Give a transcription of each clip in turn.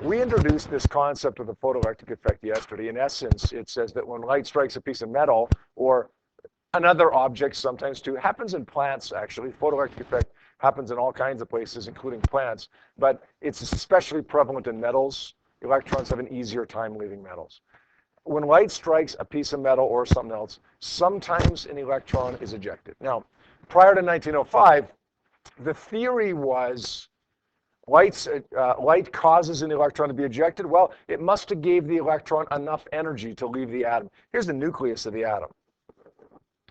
We introduced this concept of the photoelectric effect yesterday. In essence, it says that when light strikes a piece of metal or another object, sometimes too, happens in plants actually. Photoelectric effect happens in all kinds of places, including plants, but it's especially prevalent in metals. Electrons have an easier time leaving metals. When light strikes a piece of metal or something else, sometimes an electron is ejected. Now, prior to 1905, the theory was light causes an electron to be ejected. Well, it must have gave the electron enough energy to leave the atom. Here's the nucleus of the atom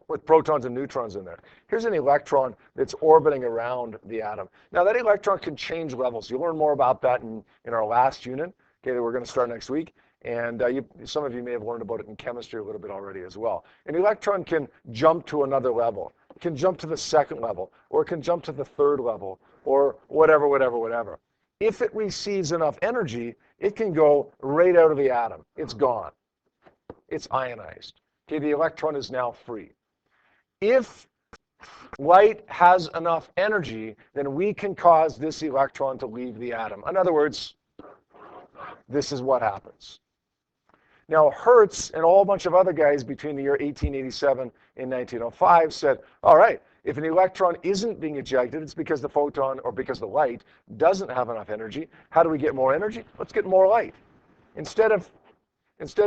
with protons and neutrons in there. Here's an electron that's orbiting around the atom. Now, that electron can change levels. You'll learn more about that in our last unit, okay, that we're going to start next week. And some of you may have learned about it in chemistry a little bit already as well. An electron can jump to another level. It can jump to the second level, or it can jump to the third level, or whatever. If it receives enough energy, it can go right out of the atom. It's gone. It's ionized. Okay, the electron is now free. If light has enough energy, then we can cause this electron to leave the atom. In other words, this is what happens. Now, Hertz and a whole bunch of other guys between the year 1887 and 1905 said, all right, if an electron isn't being ejected, it's because the photon or because the light doesn't have enough energy. How do we get more energy? Let's get more light. Instead of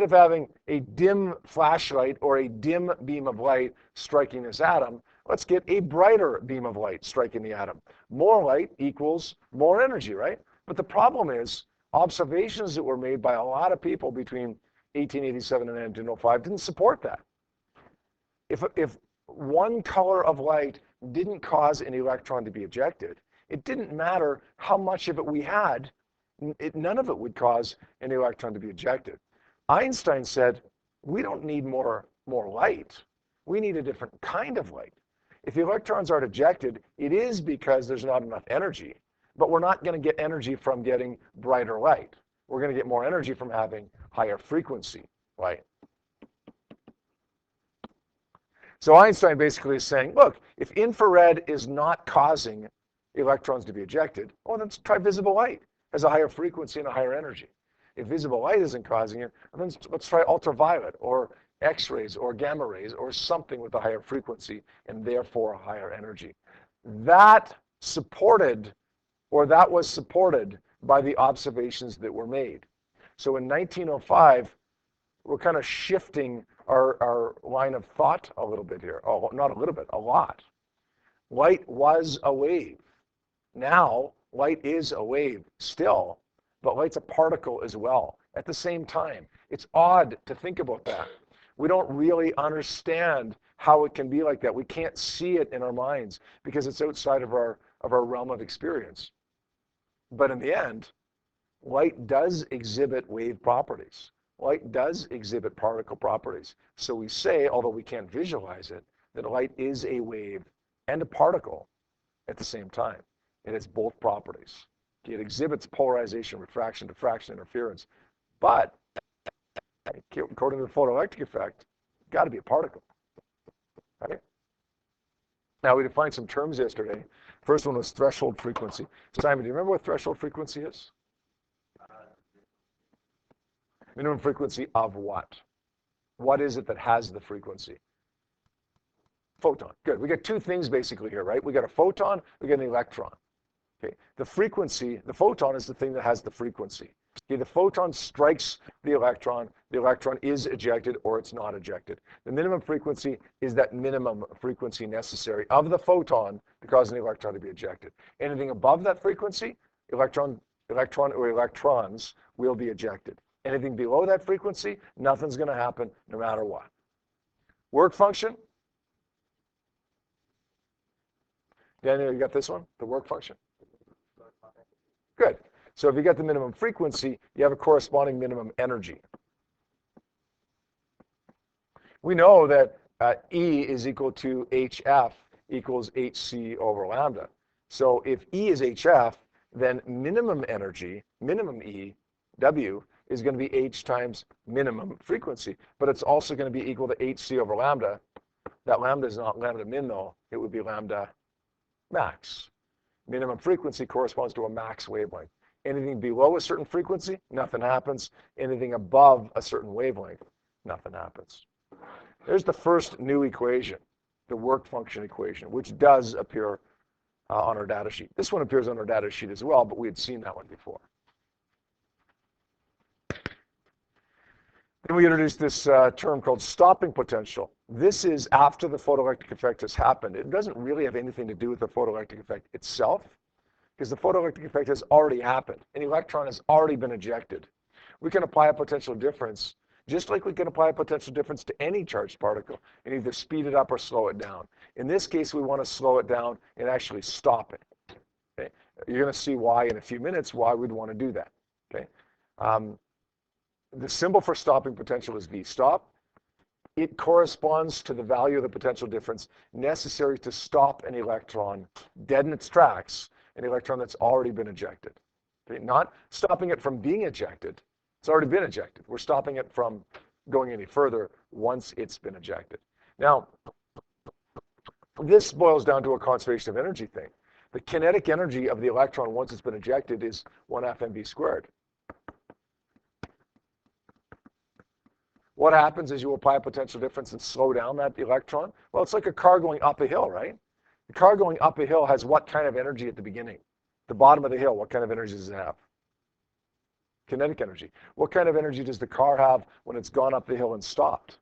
having a dim flashlight or a dim beam of light striking this atom, let's get a brighter beam of light striking the atom. More light equals more energy, right? But the problem is, observations that were made by a lot of people between 1887 and 1905 didn't support that. If one color of light didn't cause an electron to be ejected, it didn't matter how much of it we had, none of it would cause an electron to be ejected. Einstein said, we don't need more light. We need a different kind of light. If the electrons aren't ejected, it is because there's not enough energy. But we're not going to get energy from getting brighter light. We're going to get more energy from having higher frequency light. So Einstein basically is saying, look, if infrared is not causing electrons to be ejected, well, then let's try visible light. It has a higher frequency and a higher energy. If visible light isn't causing it, then let's try ultraviolet or X-rays or gamma rays or something with a higher frequency and therefore a higher energy. That was supported by the observations that were made. So in 1905, we're kind of shifting our line of thought a little bit here. Oh, not a little bit, a lot. Light was a wave. Now, light is a wave still, but light's a particle as well at the same time. It's odd to think about that. We don't really understand how it can be like that. We can't see it in our minds because it's outside of our realm of experience. But in the end, light does exhibit wave properties. Light does exhibit particle properties. So we say, although we can't visualize it, that light is a wave and a particle at the same time. It has both properties. It exhibits polarization, refraction, diffraction, interference. But according to the photoelectric effect, it's got to be a particle. Right? Now, we defined some terms yesterday. First one was threshold frequency. Simon, do you remember what threshold frequency is? Minimum frequency of what? What is it that has the frequency? Photon. Good. We got two things basically here, right? We got a photon, we got an electron. Okay. The frequency, the photon is the thing that has the frequency. Okay, the photon strikes the electron is ejected or it's not ejected. The minimum frequency is that minimum frequency necessary of the photon to cause an electron to be ejected. Anything above that frequency, electron or electrons will be ejected. Anything below that frequency, nothing's going to happen no matter what. Work function. Daniel, you got this one? The work function? Good. So if you get the minimum frequency, you have a corresponding minimum energy. We know that E is equal to HF equals HC over lambda. So if E is HF, then minimum energy, minimum E, W, is going to be H times minimum frequency. But it's also going to be equal to HC over lambda. That lambda is not lambda min, though. It would be lambda max. Minimum frequency corresponds to a max wavelength. Anything below a certain frequency, nothing happens. Anything above a certain wavelength, nothing happens. There's the first new equation, the work function equation, which does appear on our data sheet. This one appears on our data sheet as well, but we had seen that one before. Then we introduced this term called stopping potential. This is after the photoelectric effect has happened. It doesn't really have anything to do with the photoelectric effect itself, because the photoelectric effect has already happened. An electron has already been ejected. We can apply a potential difference, just like we can apply a potential difference to any charged particle, and either speed it up or slow it down. In this case, we want to slow it down and actually stop it. Okay? You're going to see why in a few minutes, why we'd want to do that. Okay? The symbol for stopping potential is V stop. It corresponds to the value of the potential difference necessary to stop an electron dead in its tracks, an electron that's already been ejected. Okay? Not stopping it from being ejected. It's already been ejected. We're stopping it from going any further once it's been ejected. Now, this boils down to a conservation of energy thing. The kinetic energy of the electron once it's been ejected is 1/2 mv squared. What happens is you apply a potential difference and slow down that electron? Well, it's like a car going up a hill, right? The car going up a hill has what kind of energy at the beginning? The bottom of the hill, what kind of energy does it have? Kinetic energy. What kind of energy does the car have when it's gone up the hill and stopped?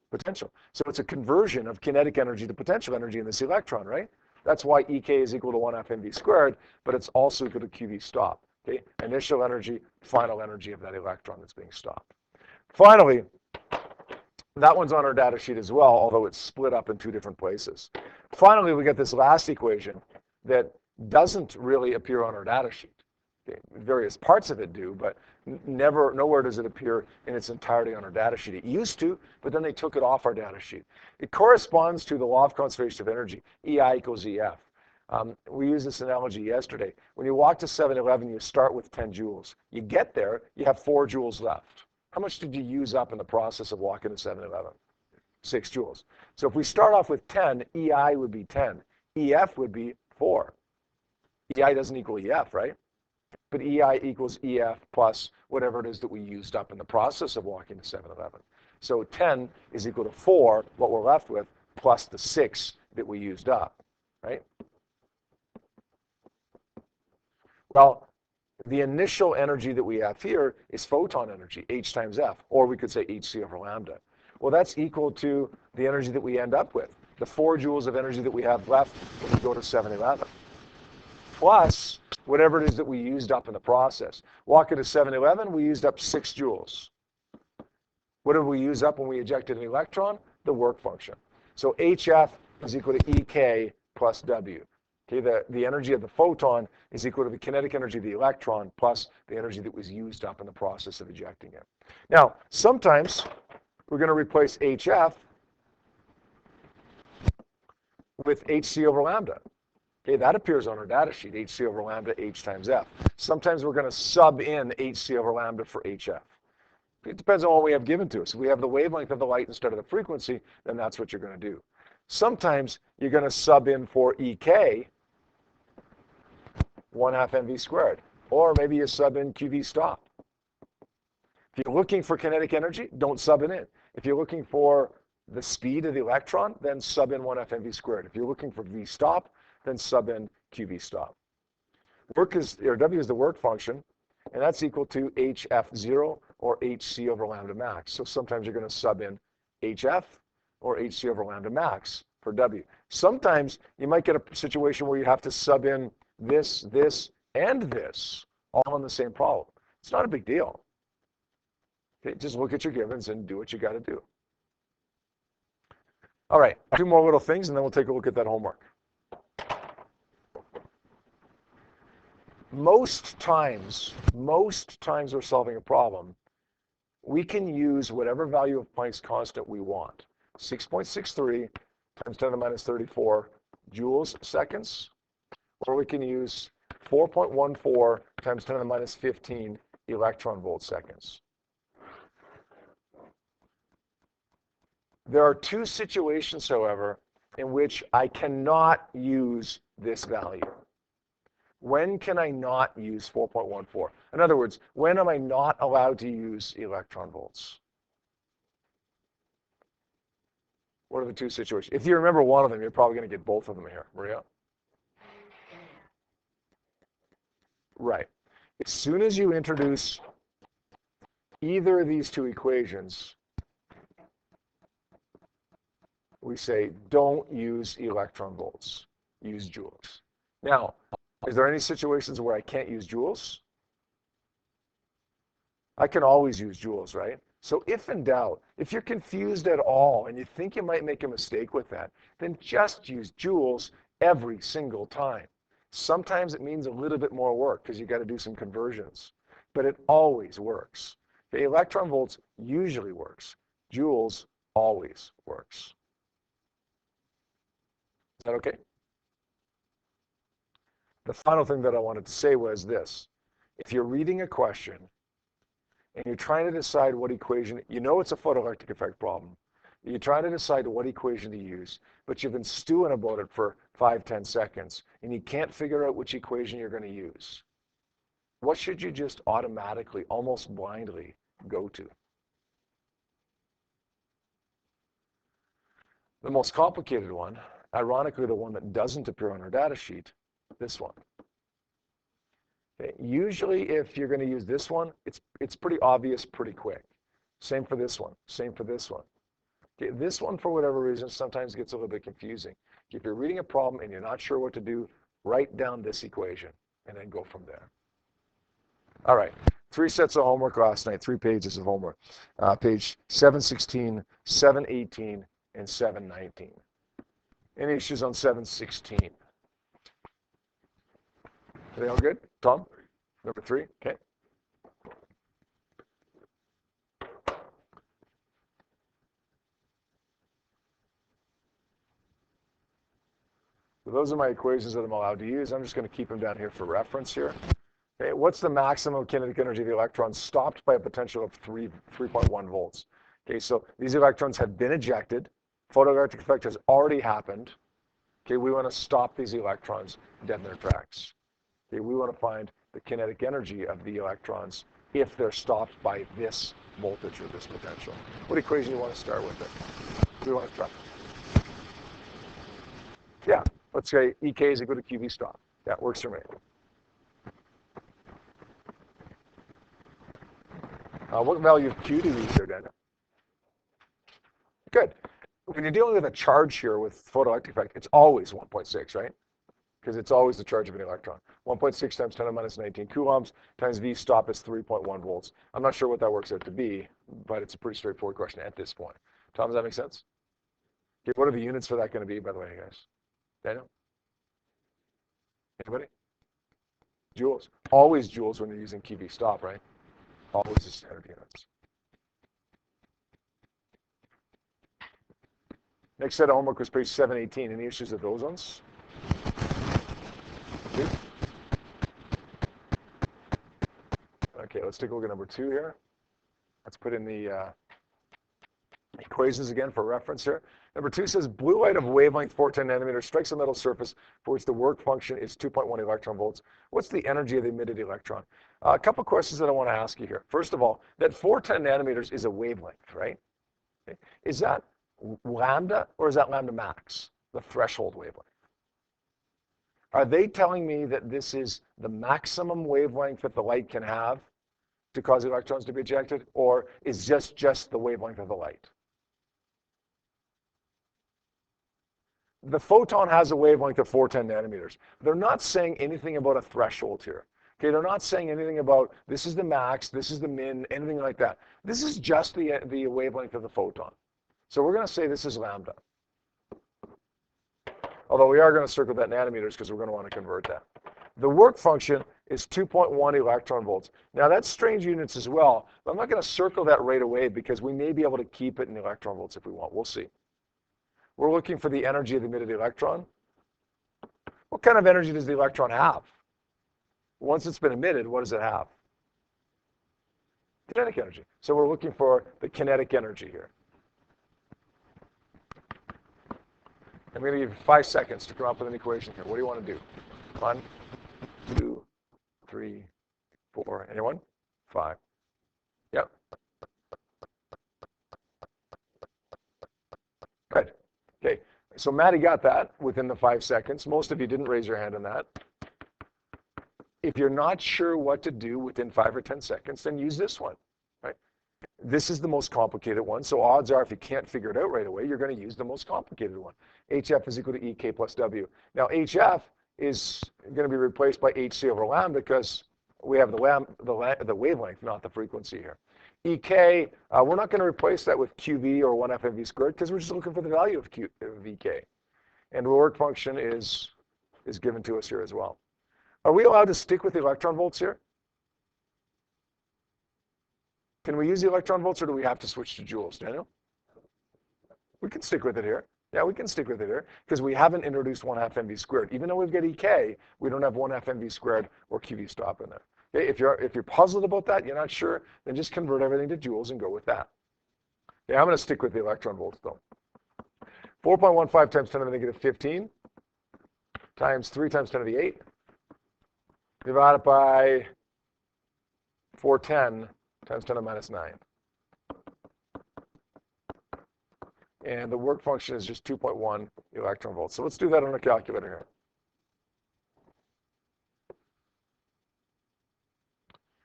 Potential. So it's a conversion of kinetic energy to potential energy in this electron, right? That's why EK is equal to 1/2 mv squared, but it's also equal to QV stop. Okay? Initial energy, final energy of that electron that's being stopped. Finally, that one's on our data sheet as well, although it's split up in two different places. Finally, we get this last equation that doesn't really appear on our data sheet. Okay? Various parts of it do, but nowhere does it appear in its entirety on our data sheet. It used to, but then they took it off our data sheet. It corresponds to the law of conservation of energy, EI equals EF. We used this analogy yesterday. When you walk to 7-Eleven, you start with 10 joules. You get there, you have 4 joules left. How much did you use up in the process of walking to 7-Eleven? 6 joules. So if we start off with 10, EI would be 10. EF would be 4. EI doesn't equal EF, right? But EI equals EF plus whatever it is that we used up in the process of walking to 7-Eleven. So 10 is equal to 4, what we're left with, plus the 6 that we used up, right? Well, the initial energy that we have here is photon energy, H times F, or we could say HC over lambda. Well, that's equal to the energy that we end up with, the 4 joules of energy that we have left when we go to 7-Eleven, plus whatever it is that we used up in the process. Walking to 7-Eleven, we used up 6 joules. What did we use up when we ejected an electron? The work function. So HF is equal to EK plus W. Okay, the energy of the photon is equal to the kinetic energy of the electron plus the energy that was used up in the process of ejecting it. Now, sometimes we're going to replace HF with HC over lambda. Okay, that appears on our data sheet, HC over lambda, H times F. Sometimes we're going to sub in HC over lambda for HF. It depends on what we have given to us. If we have the wavelength of the light instead of the frequency, then that's what you're going to do. Sometimes you're going to sub in for EK, 1/2 mv squared. Or maybe you sub in QV stop. If you're looking for kinetic energy, don't sub it in. If you're looking for the speed of the electron, then sub in 1/2 mv squared. If you're looking for V stop, then sub in QV stop. W is the work function, and that's equal to HF0 or HC over lambda max. So sometimes you're going to sub in HF or HC over lambda max for W. Sometimes you might get a situation where you have to sub in this, and this, all in the same problem. It's not a big deal. Okay, just look at your givens and do what you got to do. All right, 2 more little things, and then we'll take a look at that homework. Most times we're solving a problem, we can use whatever value of Planck's constant we want. 6.63 times 10 to the minus 34 joules seconds, or we can use 4.14 times 10 to the minus 15 electron volt seconds. There are 2 situations, however, in which I cannot use this value. When can I not use 4.14? In other words, when am I not allowed to use electron volts? What are the two situations? If you remember one of them, you're probably going to get both of them here. Maria? Right. As soon as you introduce either of these two equations, we say don't use electron volts, use joules. Now, is there any situations where I can't use joules? I can always use joules, right? So if in doubt, if you're confused at all and you think you might make a mistake with that, then just use joules every single time. Sometimes it means a little bit more work because you got to do some conversions, but it always works. The electron volts usually works. Joules always works. Is that okay? The final thing that I wanted to say was this. If you're reading a question and you're trying to decide what equation, you know it's a photoelectric effect problem. You're trying to decide what equation to use, but you've been stewing about it for 5-10 seconds, and you can't figure out which equation you're going to use. What should you just automatically, almost blindly, go to? The most complicated one, ironically the one that doesn't appear on our data sheet, this one. Okay. Usually if you're going to use this one, it's pretty obvious pretty quick. Same for this one, same for this one. Okay. This one, for whatever reason, sometimes gets a little bit confusing. If you're reading a problem and you're not sure what to do, write down this equation and then go from there. All right, 3 sets of homework last night, 3 pages of homework. Page 716, 718, and 719. Any issues on 716? Are they all good? Tom? Number 3? Okay. So those are my equations that I'm allowed to use. I'm just going to keep them down here for reference here. Okay, what's the maximum kinetic energy of the electron stopped by a potential of 3.1 volts? Okay, so these electrons have been ejected. Photoelectric effect has already happened. Okay, we want to stop these electrons dead in their tracks. Okay, we want to find the kinetic energy of the electrons if they're stopped by this voltage or this potential. What equation do you want to start with? What do you want to try? Yeah, let's say EK is equal to QV stop. Yeah, works for me. What value of Q do we use there, Daniel? Good. When you're dealing with a charge here with photoelectric effect, it's always 1.6, right? Because it's always the charge of an electron. 1.6 times 10 to the minus 19 coulombs times V stop is 3.1 volts. I'm not sure what that works out to be, but it's a pretty straightforward question at this point. Tom, does that make sense? Okay, what are the units for that going to be, by the way, guys? Daniel? Anybody? Joules. Always joules when you're using QV stop, right? Always the standard units. Next set of homework was page 718. Any issues with those ones? Okay, let's take a look at number 2 here. Let's put in the equations again for reference here. Number 2 says blue light of wavelength 410 nanometers strikes a metal surface for which the work function is 2.1 electron volts. What's the energy of the emitted electron? A couple questions that I want to ask you here. First of all, that 410 nanometers is a wavelength, right? Okay. Is that lambda or is that lambda max, the threshold wavelength? Are they telling me that this is the maximum wavelength that the light can have to cause electrons to be ejected, or is just the wavelength of the light? The photon has a wavelength of 410 nanometers. They're not saying anything about a threshold here. Okay, they're not saying anything about this is the max, this is the min, anything like that. This is just the wavelength of the photon. So we're going to say this is lambda. Although we are going to circle that nanometers because we're going to want to convert that. The work function is 2.1 electron volts. Now that's strange units as well, but I'm not going to circle that right away because we may be able to keep it in electron volts if we want. We'll see. We're looking for the energy of the emitted electron. What kind of energy does the electron have? Once it's been emitted, what does it have? Kinetic energy. So we're looking for the kinetic energy here. I'm going to give you 5 seconds to come up with an equation here. What do you want to do? 1, 2, 3, 4, anyone? 5. Yep. Good. Okay, so Maddie got that within the 5 seconds. Most of you didn't raise your hand on that. If you're not sure what to do within 5 or 10 seconds, then use this one, right? This is the most complicated one, so odds are if you can't figure it out right away, you're going to use the most complicated one. HF is equal to EK plus W. Now, HF is going to be replaced by HC over lambda because we have the wavelength, not the frequency here. EK, we're not going to replace that with QV or 1 FMV squared because we're just looking for the value of EK. And the work function is given to us here as well. Are we allowed to stick with the electron volts here? Can we use the electron volts or do we have to switch to joules, Daniel? We can stick with it here. Yeah, we can stick with it here because we haven't introduced 1 half MV squared. Even though we've got EK, we don't have 1 half MV squared or QV stop in there. Okay, if you're puzzled about that, you're not sure, then just convert everything to joules and go with that. Yeah, I'm going to stick with the electron volts though. 4.15 times 10 to the negative 15 times 3 times 10 to the 8 divided by 410 times 10 to the minus 9. And the work function is just 2.1 electron volts. So let's do that on a calculator here.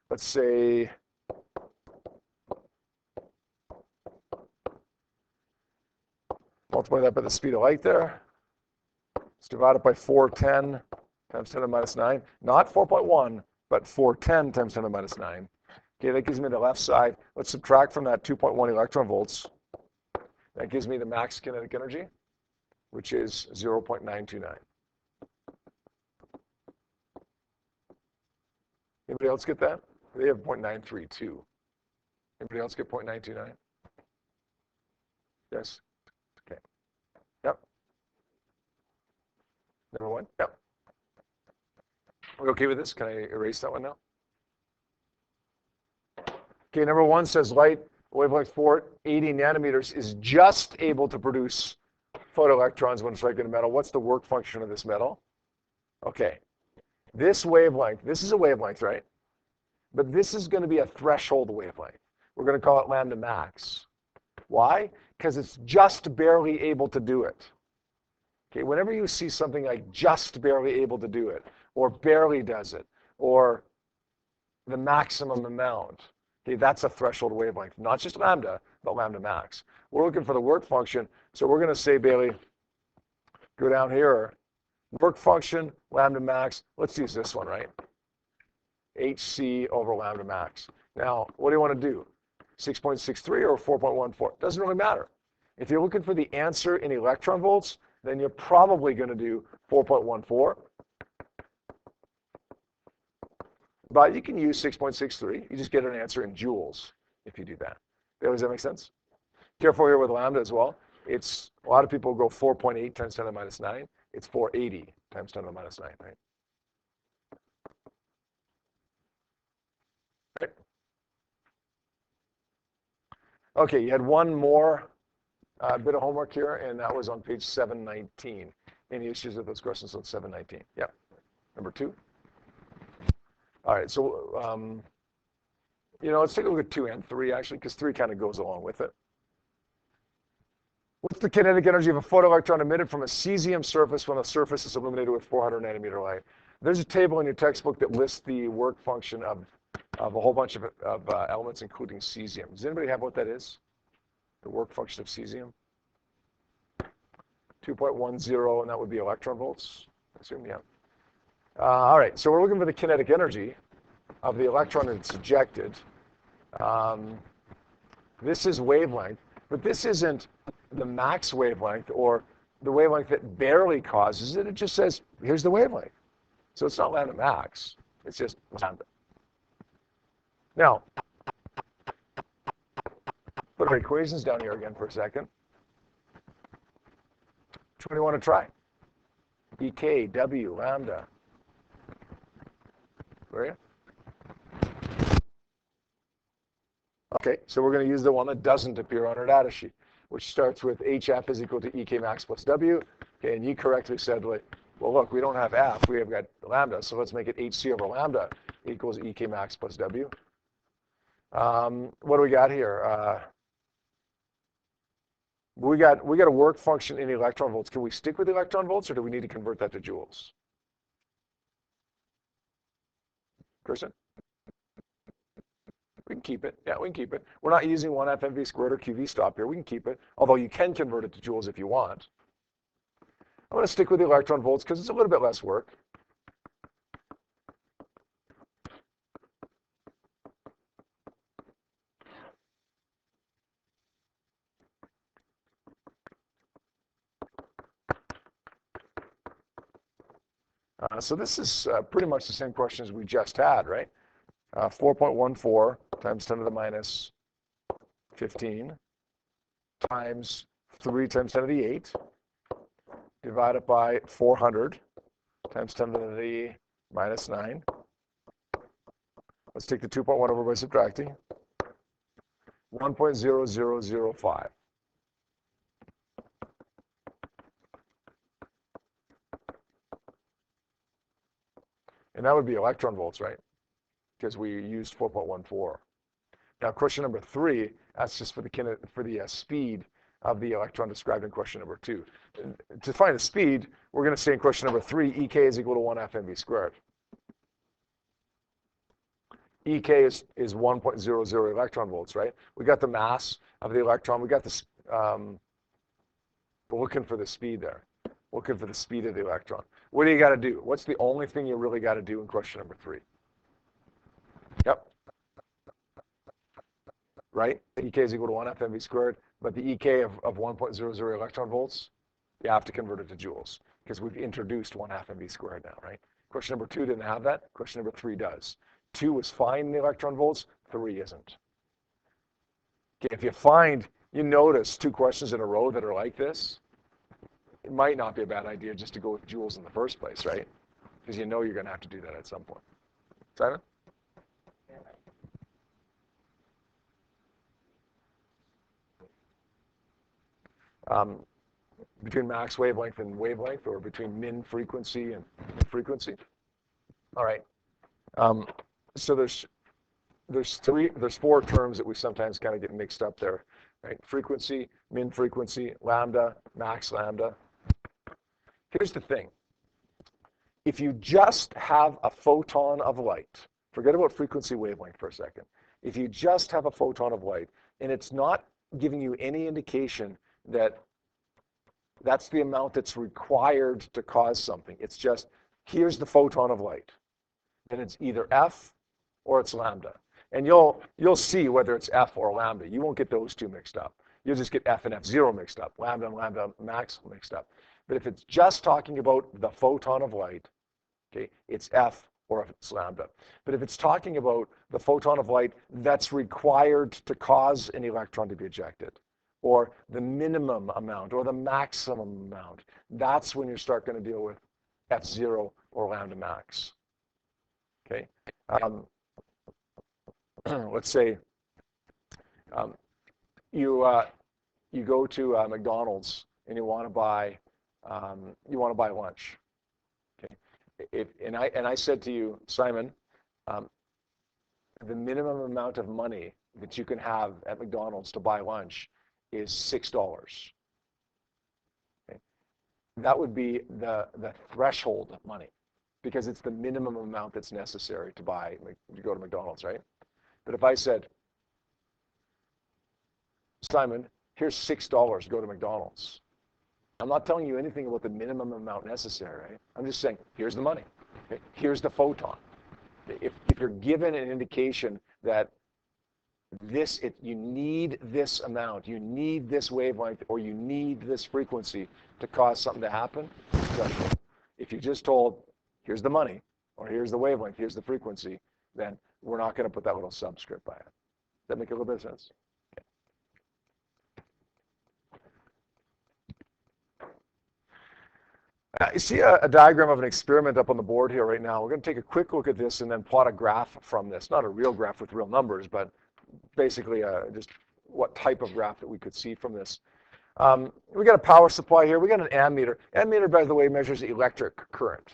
Let's say multiply that by the speed of light there. Let's divide it by 410 times 10 to the minus 9. Not 4.1, but 410 times 10 to the minus 9. Okay, that gives me the left side. Let's subtract from that 2.1 electron volts. That gives me the max kinetic energy, which is 0.929. Anybody else get that? They have 0.932. Anybody else get 0.929? Yes? Okay. Yep. Number 1? Yep. We okay with this? Can I erase that one now? Okay, number 1 says light wavelength 480 nanometers is just able to produce photoelectrons when striking a metal. What's the work function of this metal? Okay, this wavelength, this is a wavelength, right? But this is going to be a threshold wavelength. We're going to call it lambda max. Why? Because it's just barely able to do it. Okay, whenever you see something like just barely able to do it, or barely does it, or the maximum amount, okay, that's a threshold wavelength. Not just lambda, but lambda max. We're looking for the work function, so we're going to say, Bailey, go down here, work function, lambda max. Let's use this one, right? HC over lambda max. Now, what do you want to do? 6.63 or 4.14? Doesn't really matter. If you're looking for the answer in electron volts, then you're probably going to do 4.14. But you can use 6.63. You just get an answer in joules if you do that. Does that make sense? Careful here with lambda as well. It's a lot of people go 4.8 times 10 to the minus 9. It's 480 times 10 to the minus 9, right? Right. Okay, you had one more bit of homework here, and that was on page 719. Any issues with those questions on 719? Yeah. Number 2. All right, so, let's take a look at 2 and 3, actually, because 3 kind of goes along with it. What's the kinetic energy of a photoelectron emitted from a cesium surface when the surface is illuminated with 400 nanometer light? There's a table in your textbook that lists the work function of a whole bunch of elements, including cesium. Does anybody have what that is? The work function of cesium? 2.10, and that would be electron volts, I assume, yeah. All right, so we're looking for the kinetic energy of the electron that's ejected. This is wavelength, but this isn't the max wavelength or the wavelength that barely causes it. It just says, here's the wavelength. So it's not lambda max. It's just lambda. Now, put our equations down here again for a second. Which one do you want to try? EK, W, lambda. Where are you? Okay, so we're going to use the one that doesn't appear on our data sheet, which starts with HF is equal to EK max plus W. Okay, and you correctly said, well, look, we don't have F, we have got lambda, so let's make it HC over lambda. equals EK max plus W. What do we got here? We got a work function in electron volts. Can we stick with electron volts, or do we need to convert that to joules? Kirsten? We can keep it. Yeah, we can keep it. We're not using 1 FMV squared or QV stop here. We can keep it, although you can convert it to joules if you want. I'm going to stick with the electron volts because it's a little bit less work. So this is pretty much the same question as we just had, right? 4.14 times 10 to the minus 15 times 3 times 10 to the 8 divided by 400 times 10 to the minus 9. Let's take the 2.1 over by subtracting. 1.0005. And that would be electron volts, right? Because we used 4.14. Now, question number 3, that's just for the speed of the electron described in question number 2. To find the speed, we're going to say in question number 3, EK is equal to 1 FMV squared. EK is 1.00 electron volts, right? We got the mass of the electron. We got this. We're looking for the speed there. Looking for the speed of the electron. What do you got to do? What's the only thing you really got to do in question number 3? Yep. Right? EK is equal to 1 FMV squared, but the EK of 1.00 electron volts, you have to convert it to joules because we've introduced 1 FMV squared now, right? Question number 2 didn't have that. Question number 3 does. 2 was fine in the electron volts, 3 isn't. Okay, if you notice 2 questions in a row that are like this, it might not be a bad idea just to go with joules in the first place, right? Because you know you're going to have to do that at some point. Simon? Between max wavelength and wavelength, or between min frequency and frequency. All right. So there's 4 terms that we sometimes kind of get mixed up there, right? Frequency, min frequency, lambda, max lambda. Here's the thing. If you just have a photon of light, forget about frequency wavelength for a second. If you just have a photon of light and it's not giving you any indication that that's the amount that's required to cause something, it's just, here's the photon of light, then it's either F or it's lambda. And you'll see whether it's F or lambda. You won't get those 2 mixed up. You'll just get F and F0 mixed up, lambda and lambda max mixed up. But if it's just talking about the photon of light, okay, it's F or it's lambda. But if it's talking about the photon of light that's required to cause an electron to be ejected, or the minimum amount or the maximum amount, that's when you start going to deal with F0 or lambda max. Okay. Let's say you go to McDonald's and you want to buy lunch. Okay. And I said to you, Simon, the minimum amount of money that you can have at McDonald's to buy lunch is $6. Okay. That would be the threshold money, because it's the minimum amount that's necessary to go to McDonald's, right? But if I said, Simon, here's $6, go to McDonald's. I'm not telling you anything about the minimum amount necessary, right? I'm just saying, here's the money. Okay? Here's the photon. If you're given an indication that you need this amount, you need this wavelength, or you need this frequency to cause something to happen, threshold. If you're just told, here's the money, or here's the wavelength, here's the frequency, then we're not going to put that little subscript by it. Does that make a little bit of sense? You see a diagram of an experiment up on the board here right now. We're going to take a quick look at this and then plot a graph from this. Not a real graph with real numbers, but basically just what type of graph that we could see from this. We got a power supply here. We got an ammeter. Ammeter, by the way, measures electric current.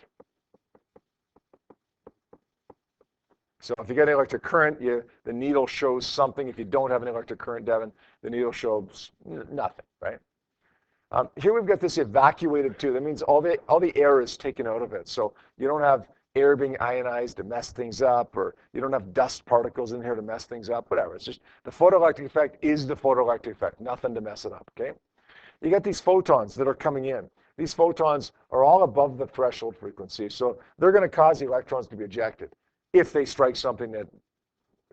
So if you get an electric current, the needle shows something. If you don't have an electric current, Devin, the needle shows nothing, right? Here we've got this evacuated too. That means all the air is taken out of it. So you don't have air being ionized to mess things up, or you don't have dust particles in here to mess things up, whatever. It's just the photoelectric effect is the photoelectric effect, nothing to mess it up, okay? You got these photons that are coming in. These photons are all above the threshold frequency, so they're going to cause the electrons to be ejected if they strike something that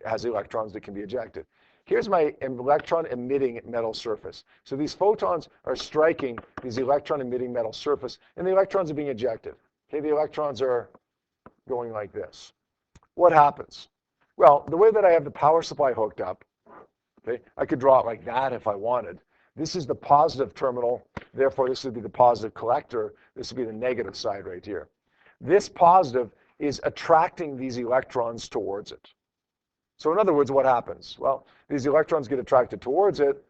has electrons that can be ejected. Here's my electron-emitting metal surface. So these photons are striking these electron-emitting metal surface, and the electrons are being ejected. Okay, the electrons are going like this. What happens? Well, the way that I have the power supply hooked up, okay, I could draw it like that if I wanted. This is the positive terminal, therefore this would be the positive collector. This would be the negative side right here. This positive is attracting these electrons towards it. So in other words, what happens? Well, these electrons get attracted towards it.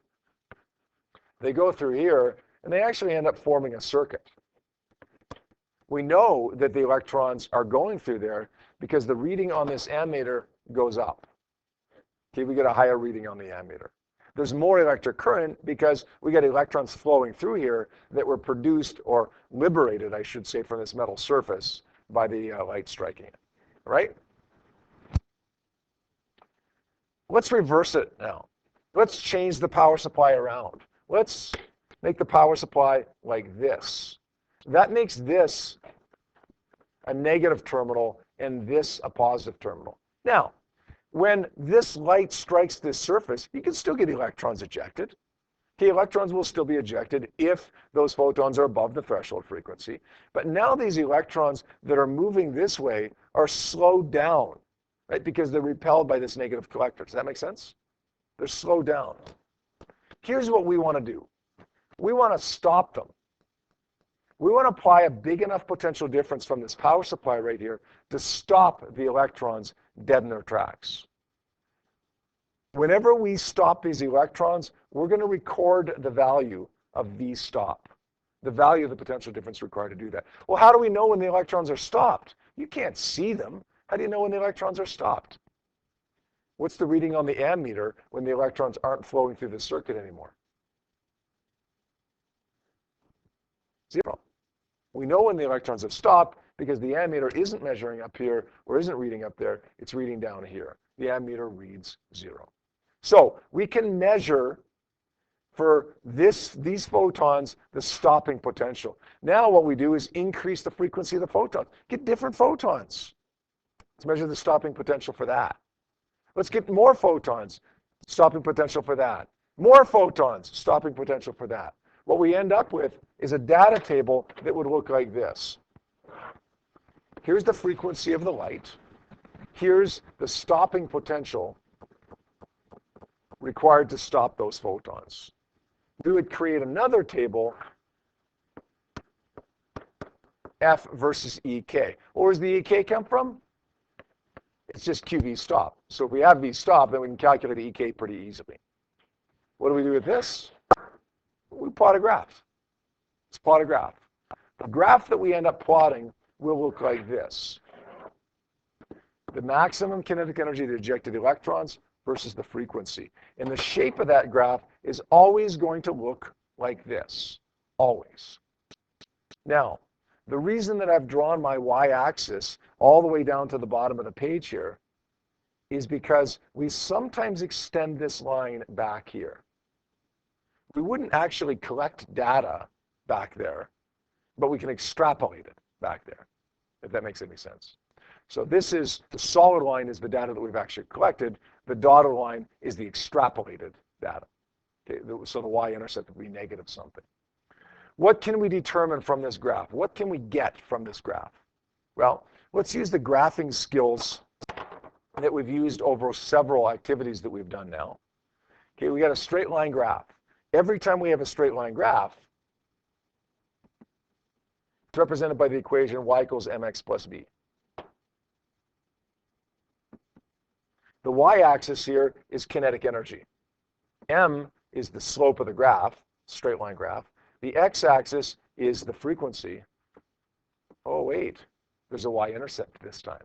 They go through here, and they actually end up forming a circuit. We know that the electrons are going through there because the reading on this ammeter goes up. Okay, we get a higher reading on the ammeter. There's more electric current because we get electrons flowing through here that were produced or liberated, I should say, from this metal surface by the light striking it, right? Let's reverse it now. Let's change the power supply around. Let's make the power supply like this. That makes this a negative terminal and this a positive terminal. Now, when this light strikes this surface, you can still get electrons ejected. The electrons will still be ejected if those photons are above the threshold frequency. But now these electrons that are moving this way are slowed down, right? Because they're repelled by this negative collector. Does that make sense? They're slowed down. Here's what we want to do. We want to stop them. We want to apply a big enough potential difference from this power supply right here to stop the electrons dead in their tracks. Whenever we stop these electrons, we're going to record the value of V stop, the value of the potential difference required to do that. Well, how do we know when the electrons are stopped? You can't see them. How do you know when the electrons are stopped? What's the reading on the ammeter when the electrons aren't flowing through the circuit anymore? 0. We know when the electrons have stopped because the ammeter isn't measuring up here or isn't reading up there. It's reading down here. The ammeter reads 0. So we can measure for these photons the stopping potential. Now what we do is increase the frequency of the photons. Get different photons. Let's measure the stopping potential for that. Let's get more photons, stopping potential for that. More photons, stopping potential for that. What we end up with is a data table that would look like this. Here's the frequency of the light. Here's the stopping potential required to stop those photons. We would create another table, F versus EK. Where does the EK come from? It's just QV stop. So if we have V stop, then we can calculate EK pretty easily. What do we do with this? We plot a graph. Let's plot a graph. The graph that we end up plotting will look like this. The maximum kinetic energy of the ejected electrons versus the frequency. And the shape of that graph is always going to look like this. Always. Now, the reason that I've drawn my y-axis all the way down to the bottom of the page here is because we sometimes extend this line back here. We wouldn't actually collect data back there, but we can extrapolate it back there, if that makes any sense. So this is, the solid line is the data that we've actually collected. The dotted line is the extrapolated data. Okay, so the y-intercept would be negative something. What can we determine from this graph? What can we get from this graph? Well, let's use the graphing skills that we've used over several activities that we've done now. Okay, we got a straight line graph. Every time we have a straight line graph, it's represented by the equation y equals mx plus b. The y-axis here is kinetic energy. M is the slope of the graph, straight line graph. The x-axis is the frequency. Oh, wait, there's a y-intercept this time.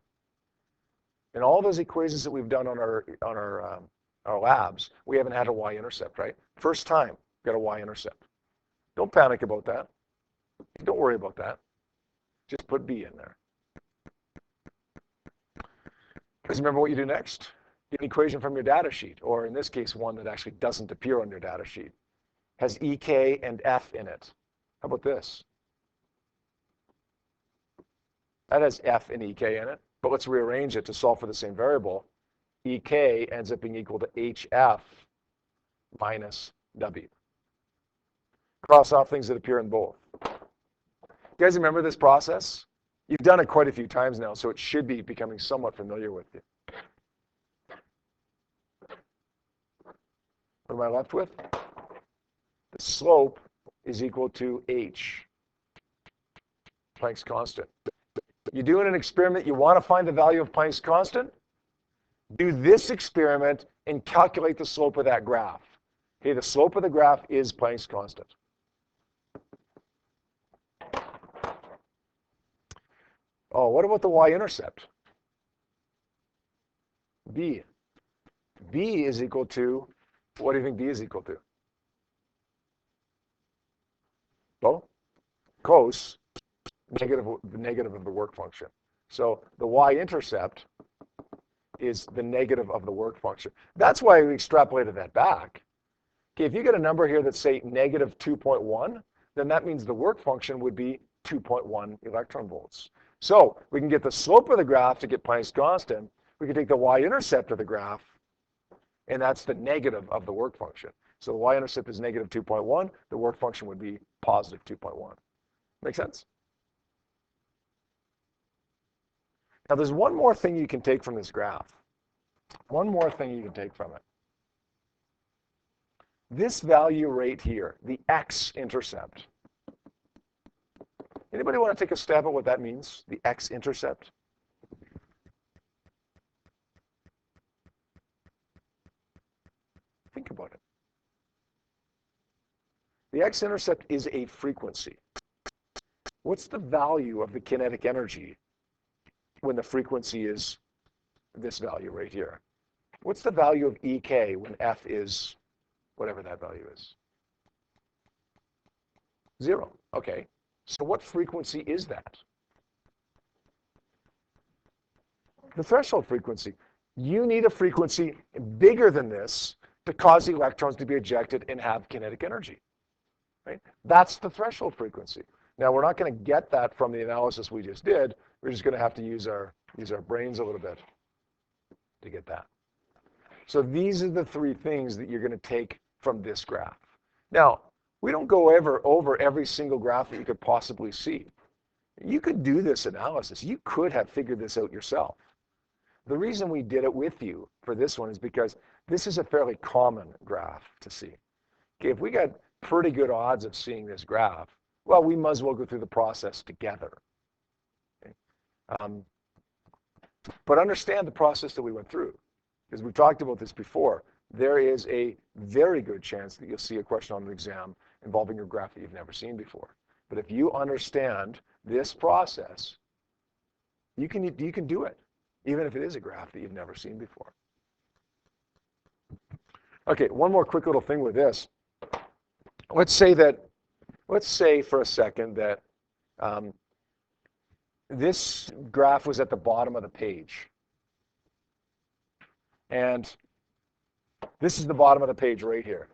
In all those equations that we've done on our labs, we haven't had a y-intercept, right? First time, got a y-intercept. Don't panic about that. Don't worry about that. Just put b in there. Because remember what you do next? Get an equation from your data sheet, or in this case, one that actually doesn't appear on your data sheet. Has EK and F in it. How about this? That has F and EK in it, but let's rearrange it to solve for the same variable. EK ends up being equal to HF minus W. Cross off things that appear in both. You guys remember this process? You've done it quite a few times now, so it should be becoming somewhat familiar with you. What am I left with? The slope is equal to H, Planck's constant. You're doing an experiment, you want to find the value of Planck's constant? Do this experiment and calculate the slope of that graph. Okay, the slope of the graph is Planck's constant. Oh, what about the y-intercept? B. B is equal to, what do you think B is equal to? Well, cos negative of the work function. So the y-intercept is the negative of the work function. That's why we extrapolated that back. Okay, if you get a number here that's, say, negative 2.1, then that means the work function would be 2.1 electron volts. So we can get the slope of the graph to get Planck's constant. We can take the y-intercept of the graph, and that's the negative of the work function. So the y-intercept is negative 2.1. The work function would be positive 2.1. Make sense? Now, there's one more thing you can take from this graph. One more thing you can take from it. This value right here, the X-intercept. Anybody want to take a stab at what that means, the X-intercept? Think about it. The X-intercept is a frequency. What's the value of the kinetic energy when the frequency is this value right here? What's the value of EK when F is whatever that value is? 0. Okay. So what frequency is that? The threshold frequency. You need a frequency bigger than this to cause the electrons to be ejected and have kinetic energy. Right? That's the threshold frequency. Now, we're not going to get that from the analysis we just did. We're just going to have to use our brains a little bit to get that. So these are the three things that you're going to take from this graph. Now, we don't go over every single graph that you could possibly see. You could do this analysis. You could have figured this out yourself. The reason we did it with you for this one is because this is a fairly common graph to see. Okay, if we got pretty good odds of seeing this graph, well, we might as well go through the process together. Okay? But understand the process that we went through, because we've talked about this before. There is a very good chance that you'll see a question on the exam involving a graph that you've never seen before. But if you understand this process, you can do it, even if it is a graph that you've never seen before. Okay, one more quick little thing with this. Let's say for a second that this graph was at the bottom of the page. And this is the bottom of the page right here.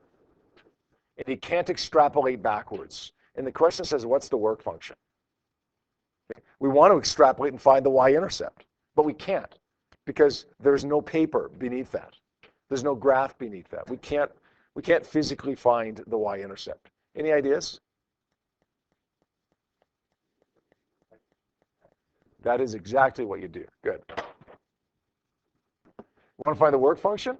And you can't extrapolate backwards. And the question says, what's the work function? Okay. We want to extrapolate and find the y-intercept, but we can't because there's no paper beneath that. There's no graph beneath that. We can't physically find the y-intercept. Any ideas? That is exactly what you do. Good. Want to find the work function?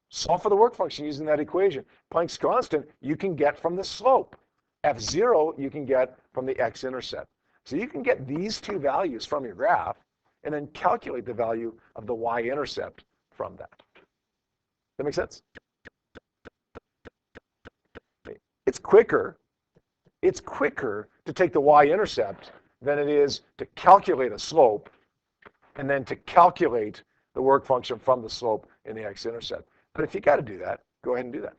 Solve for the work function using that equation. Planck's constant you can get from the slope. F0 you can get from the X-intercept. So you can get these two values from your graph and then calculate the value of the y-intercept from that. That make sense? It's quicker to take the y-intercept than it is to calculate a slope and then to calculate the work function from the slope in the x-intercept. But if you got to do that, go ahead and do that.